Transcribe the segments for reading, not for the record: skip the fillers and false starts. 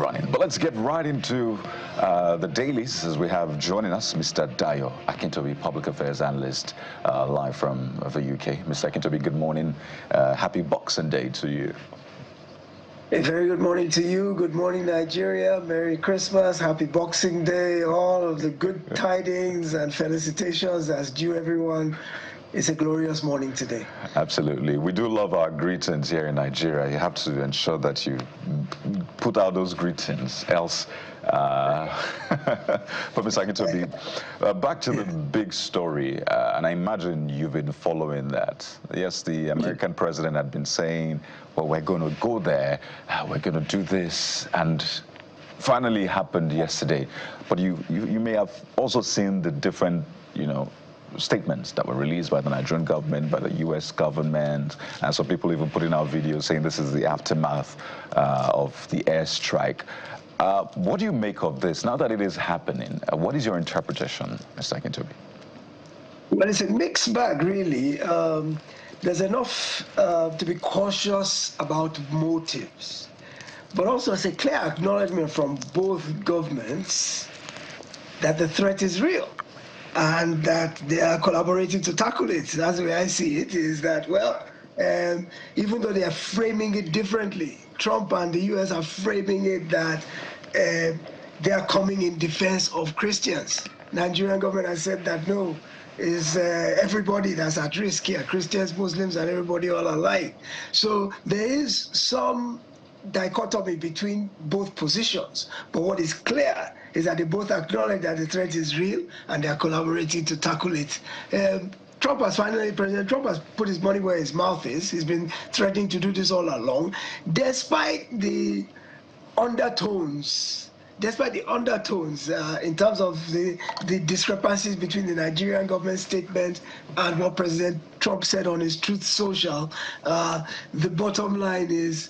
running. But let's get right into the dailies as we have joining us Mr. Dayo Akintobi, Public Affairs Analyst, live from the UK. Mr. Akintobi, good morning. Happy Boxing Day to you. A very good morning to you. Good morning, Nigeria. Merry Christmas. Happy Boxing Day. All of the good tidings and felicitations as due everyone. It's a glorious morning today. Absolutely. We do love our greetings here in Nigeria. You have to ensure that you put out those greetings, else... But Mr. Akintobi, back to the big story, and I imagine you've been following that. Yes, the American president had been saying, well, we're going to go there, we're going to do this, and finally happened yesterday. But you may have also seen the different, statements that were released by the Nigerian government, by the U.S. government, and some people even putting out videos saying this is the aftermath of the airstrike. What do you make of this now that it is happening? What is your interpretation, Mr. Akintobi? Well, it's a mixed bag, really. There's enough to be cautious about motives, but also it's a clear acknowledgement from both governments that the threat is real and that they are collaborating to tackle it. That's the way I see it, is that, well, even though they are framing it differently, Trump and the U.S. are framing it that they are coming in defense of Christians. Nigerian government has said that no, is everybody that's at risk here, Christians, Muslims, and everybody all alike. So there is some dichotomy between both positions, but what is clear is that they both acknowledge that the threat is real and they are collaborating to tackle it. President Trump has put his money where his mouth is. He's been threatening to do this all along, despite the undertones in terms of the discrepancies between the Nigerian government statement and what President Trump said on his Truth Social. The bottom line is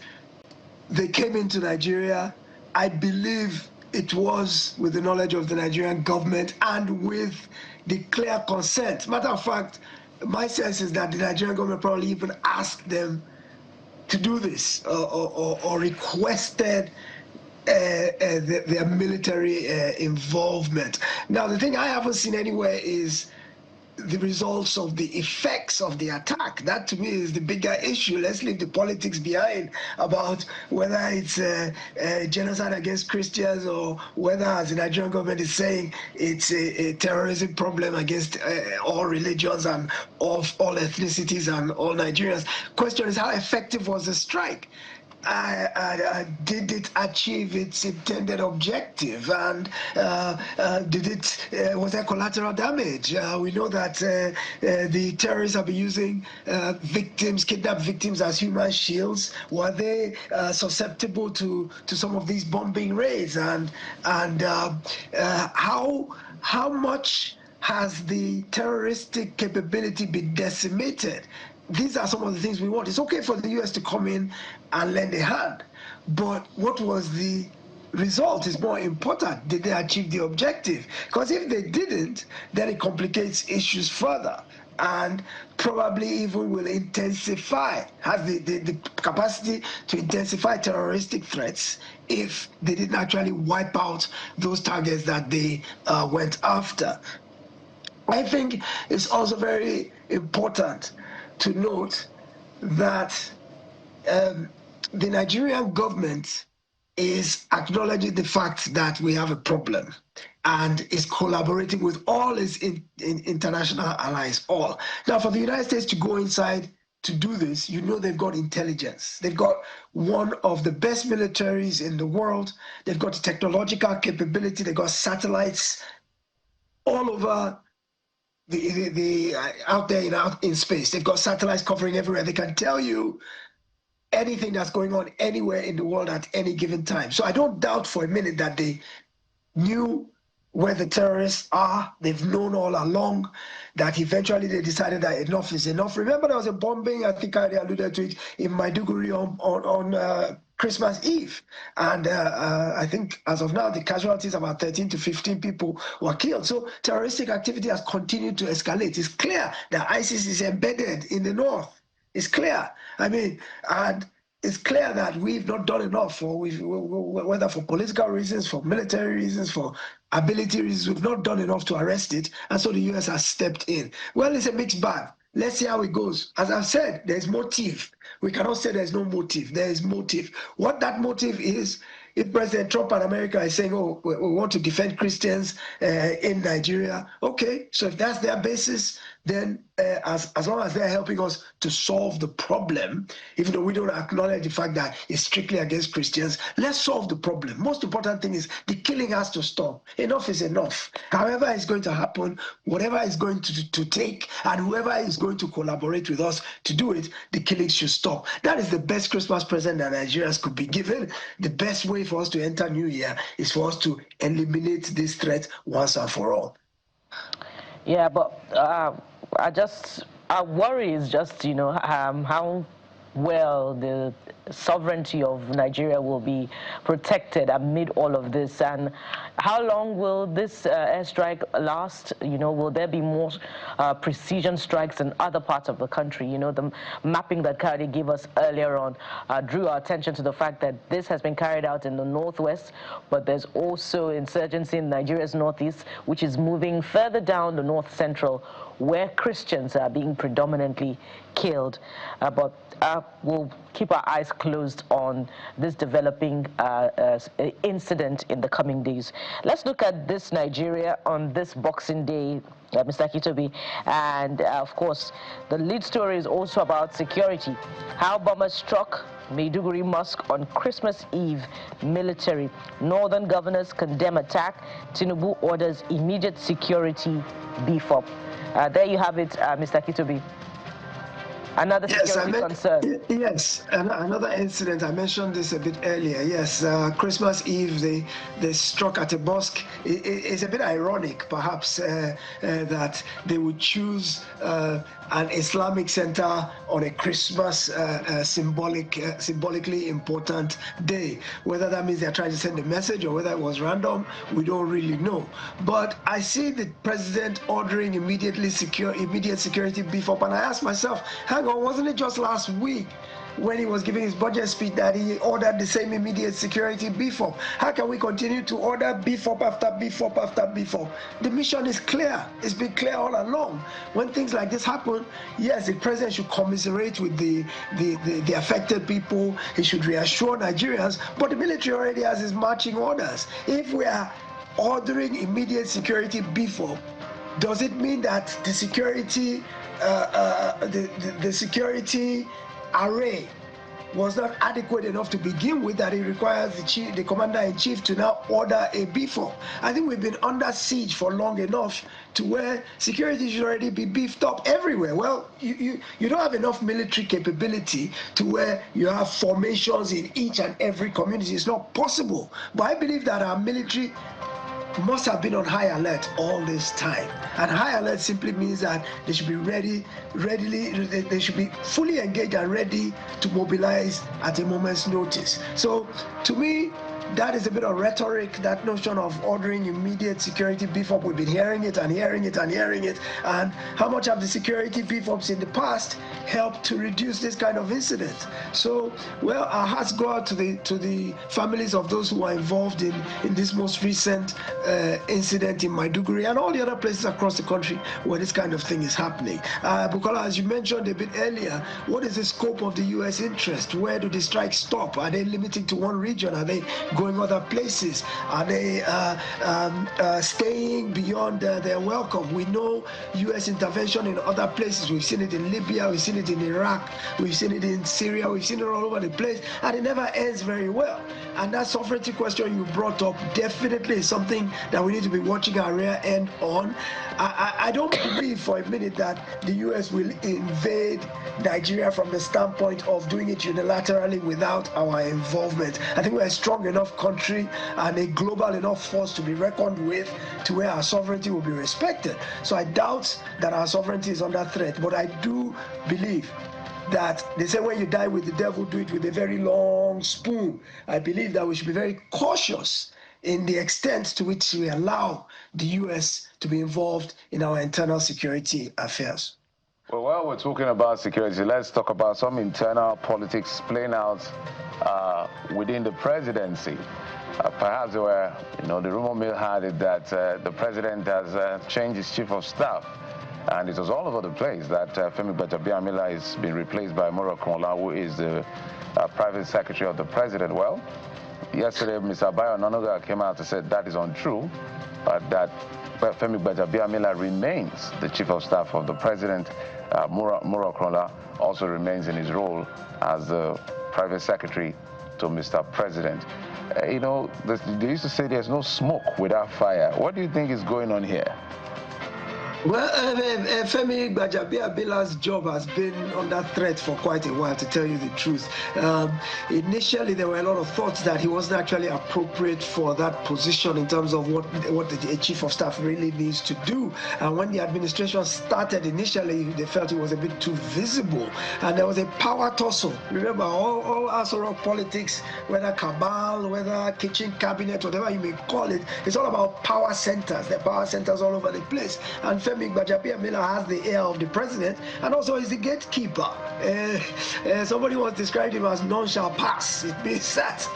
they came into Nigeria. I believe it was with the knowledge of the Nigerian government and with the clear consent. Matter of fact, my sense is that the Nigerian government probably even asked them to do this or requested their military involvement. Now, the thing I haven't seen anywhere is the results of the effects of the attack. That to me is the bigger issue. Let's leave the politics behind about whether it's genocide against Christians or whether, as the Nigerian government is saying, it's a terrorism problem against all religions and of all ethnicities and all Nigerians. Question is, how effective was the strike? Did it achieve its intended objective, and was there collateral damage? We know that the terrorists have been using kidnapped victims as human shields. Were they susceptible to some of these bombing raids? And how much has the terroristic capability been decimated? These are some of the things we want. It's okay for the U.S. to come in and lend a hand, but what was the result is more important. Did they achieve the objective? Because if they didn't, then it complicates issues further and probably even will intensify, has the capacity to intensify terroristic threats if they didn't actually wipe out those targets that they went after. I think it's also very important to note that the Nigerian government is acknowledging the fact that we have a problem and is collaborating with all its international allies, all. Now, for the United States to go inside to do this, they've got intelligence. They've got one of the best militaries in the world. They've got the technological capability. They've got satellites all over out there in space. They've got satellites covering everywhere. They can tell you anything that's going on anywhere in the world at any given time. So I don't doubt for a minute that they knew where the terrorists are. They've known all along that eventually they decided that enough is enough. Remember, there was a bombing, I think I alluded to it, in Maiduguri on Christmas Eve. And I think as of now, the casualties, about 13 to 15 people were killed. So terroristic activity has continued to escalate. It's clear that ISIS is embedded in the north. It's clear. I mean, and it's clear that we've not done enough, whether for political reasons, for military reasons, for ability reasons, we've not done enough to arrest it, and so the US has stepped in. Well, it's a mixed bag. Let's see how it goes. As I've said, there's motive. We cannot say there's no motive. There is motive. What that motive is, if President Trump and America is saying, oh, we want to defend Christians in Nigeria, okay, so if that's their basis, then as long as they're helping us to solve the problem, even though we don't acknowledge the fact that it's strictly against Christians, let's solve the problem. Most important thing is the killing has to stop. Enough is enough. However it's going to happen, whatever is going to take, and whoever is going to collaborate with us to do it, the killing should stop. That is the best Christmas present that Nigerians could be given. The best way for us to enter New Year is for us to eliminate this threat once and for all. Yeah, but our worry is just, how well the sovereignty of Nigeria will be protected amid all of this, and how long will this airstrike last? Will there be more precision strikes in other parts of the country? The mapping that Kari gave us earlier on drew our attention to the fact that this has been carried out in the northwest, but there's also insurgency in Nigeria's northeast, which is moving further down the north central, where Christians are being predominantly killed. But we'll keep our eyes closed on this developing incident in the coming days. Let's look at this Nigeria on this Boxing Day, Mr. Kitobi. And of course, the lead story is also about security. How bombers struck Maiduguri Mosque on Christmas Eve, military. Northern governors condemn attack. Tinubu orders immediate security beef up. There you have it, Mr. Kitobi. Another security concern. Yes, another incident. I mentioned this a bit earlier. Yes, Christmas Eve, they struck at a mosque. It's a bit ironic, perhaps, that they would choose an Islamic center on a Christmas symbolically important day. Whether that means they're trying to send a message or whether it was random, we don't really know. But I see the president ordering immediate security beef up, and I ask myself, hang on, wasn't it just last week when he was giving his budget speech that he ordered the same immediate security beef up? How can we continue to order beef up after beef up after beef up? The mission is clear. It's been clear all along. When things like this happen, yes, the president should commiserate with the affected people. He should reassure Nigerians, but the military already has his marching orders. If we are ordering immediate security beef up, does it mean that the security the security array was not adequate enough to begin with, that it requires the commander-in-chief to now order a beef up? I think we've been under siege for long enough to where security should already be beefed up everywhere. Well, you don't have enough military capability to where you have formations in each and every community. It's not possible. But I believe that our military must have been on high alert all this time. And high alert simply means that they should be they should be fully engaged and ready to mobilize at a moment's notice. So to me, that is a bit of rhetoric, that notion of ordering immediate security beef up. We've been hearing it and hearing it and hearing it. And how much have the security beef ups in the past helped to reduce this kind of incident? So, well, our hearts go out to the families of those who are involved in this most recent incident in Maiduguri and all the other places across the country where this kind of thing is happening. Bukola, as you mentioned a bit earlier, what is the scope of the U.S. interest? Where do the strikes stop? Are they limiting to one region? Are they going other places? Are they staying beyond their welcome? We know U.S. intervention in other places. We've seen it in Libya, we've seen it in Iraq, we've seen it in Syria, we've seen it all over the place, and it never ends very well. And that sovereignty question you brought up definitely is something that we need to be watching our rear end on. I don't believe for a minute that the U.S. will invade Nigeria from the standpoint of doing it unilaterally without our involvement. I think we're a strong enough country and a global enough force to be reckoned with to where our sovereignty will be respected. So I doubt that our sovereignty is under threat, but I do believe that they say when you die with the devil, do it with a very long spoon. I believe that we should be very cautious in the extent to which we allow the U.S. to be involved in our internal security affairs. Well, while we're talking about security, let's talk about some internal politics playing out within the presidency. Perhaps there were, the rumor mill had it that the president has changed his chief of staff. And it was all over the place that Femi Gbajabiamila has been replaced by Moro Okunla, who is the private secretary of the president. Well, yesterday, Mr. Bayo Onanuga came out and said that is untrue, that Femi Gbajabiamila remains the chief of staff of the president. Moro Okunla also remains in his role as the private secretary to Mr. President. They used to say there's no smoke without fire. What do you think is going on here? Well, Femi Gbajabiamila's job has been under threat for quite a while, to tell you the truth. Initially, there were a lot of thoughts that he wasn't actually appropriate for that position in terms of what a chief of staff really needs to do. And when the administration started initially, they felt he was a bit too visible. And there was a power tussle. Remember, all Asoro politics, whether cabal, whether kitchen cabinet, whatever you may call it, it's all about power centers. There are power centers all over the place. And Femi Gbajabiamila has the ear of the president, and also is the gatekeeper. Somebody once described him as none shall pass. It means that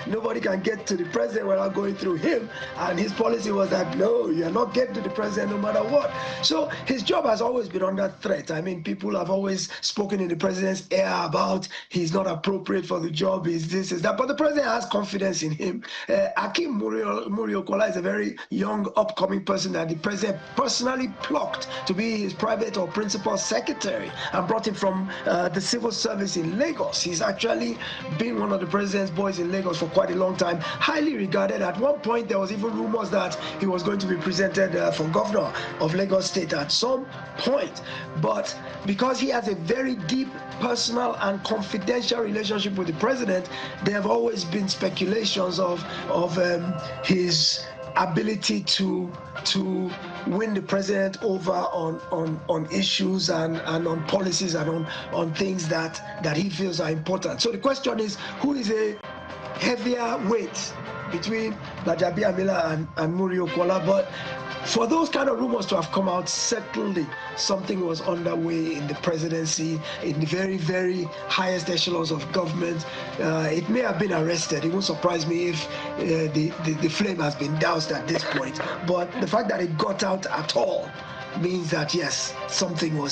nobody can get to the president without going through him, and his policy was that no, you're not getting to the president no matter what. So his job has always been under threat. I mean, people have always spoken in the president's ear about he's not appropriate for the job, he's this, is that, but the president has confidence in him. Akim Muri-Okola is a very young, upcoming person that the president personally plucked to be his private or principal secretary and brought him from the civil service in Lagos. He's actually been one of the president's boys in Lagos for quite a long time, highly regarded. At one point, there was even rumors that he was going to be presented for governor of Lagos State at some point. But because he has a very deep personal and confidential relationship with the president, there have always been speculations of his ability to win the president over on issues and on policies and on things that he feels are important. So the question is, who is a heavier weight between Gbajabiamila and Muri-Okola? But for those kind of rumors to have come out, certainly something was underway in the presidency, in the very, very highest echelons of government. It may have been arrested. It won't surprise me if the flame has been doused at this point. But the fact that it got out at all means that, yes, something there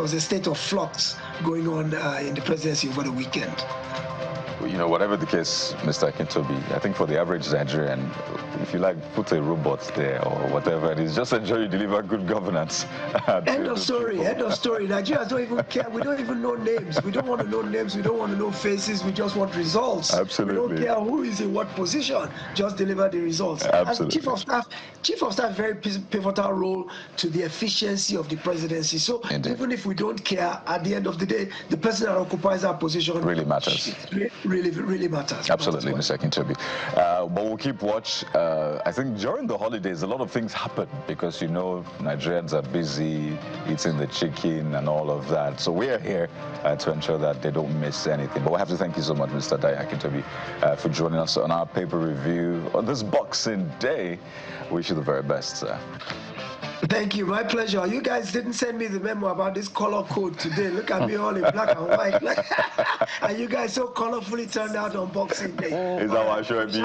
was a state of flux going on in the presidency over the weekend. Whatever the case, Mr. Akintobi, I think for the average Nigerian, if you like, put a robot there or whatever it is, just ensure you deliver good governance. End of story, end of story. Nigerians don't even care. We don't even know names. We don't want to know names. We don't want to know faces. We just want results. Absolutely. We don't care who is in what position. Just deliver the results. Absolutely. And Chief of Staff, very pivotal role to the efficiency of the presidency. So Indeed. Even if we don't care, at the end of the day, the person that occupies our position really matters. Really matters. Absolutely, Mr. Akintobi. But we'll keep watch. I think during the holidays, a lot of things happen because, Nigerians are busy eating the chicken and all of that. So we are here to ensure that they don't miss anything. But we have to thank you so much, Mr. Dayo Akintobi, for joining us on our paper review on this Boxing Day. Wish you the very best, sir. Thank you, my pleasure. You guys didn't send me the memo about this color code today. Look at me all in black and white. And you guys so colorfully turned out on Boxing Day. Is that what I should be?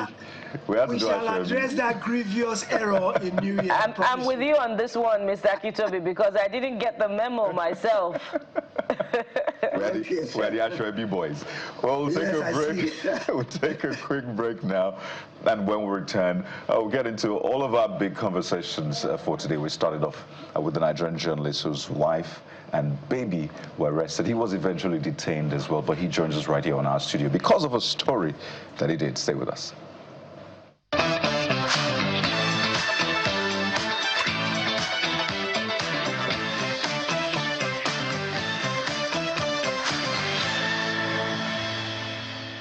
We shall address that grievous error in New Year. I'm with you on this one, Mr. Akintobi, because I didn't get the memo myself. We're the Ashwebi boys. Well, we'll take a break. We'll take a quick break now. And when we return, we'll get into all of our big conversations for today. We started off with the Nigerian journalist whose wife and baby were arrested. He was eventually detained as well, but he joins us right here on our studio because of a story that he did. Stay with us.